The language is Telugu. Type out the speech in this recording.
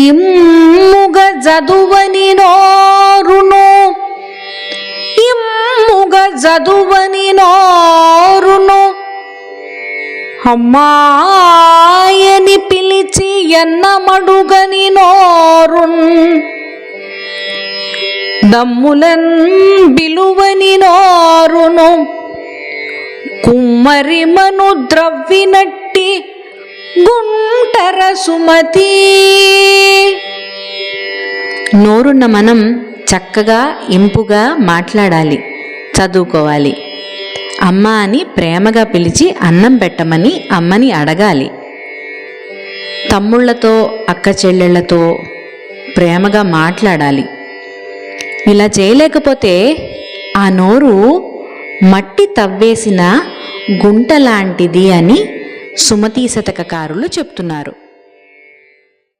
ఇమ్ముగ జదువని నోరును, ఇమ్ముగ జదువని నోరును, అమ్మాయని పిలిచి ఎన్నమడుగని నోరున్, దమ్ములన్ బిలువని నోరును, కుమ్మరిమను ద్రవ్వినట్టి గుంటర సుమతి. నోరున్న మనం చక్కగా ఇంపుగా మాట్లాడాలి, చదువుకోవాలి. అమ్మ అని ప్రేమగా పిలిచి అన్నం పెట్టమని అమ్మని అడగాలి. తమ్ముళ్లతో అక్క చెల్లెళ్లతో ప్రేమగా మాట్లాడాలి. ఇలా చేయలేకపోతే ఆ నోరు మట్టి తవ్వేసిన గుంట లాంటిది అని సుమతీ శతకకారులు చెప్తున్నారు.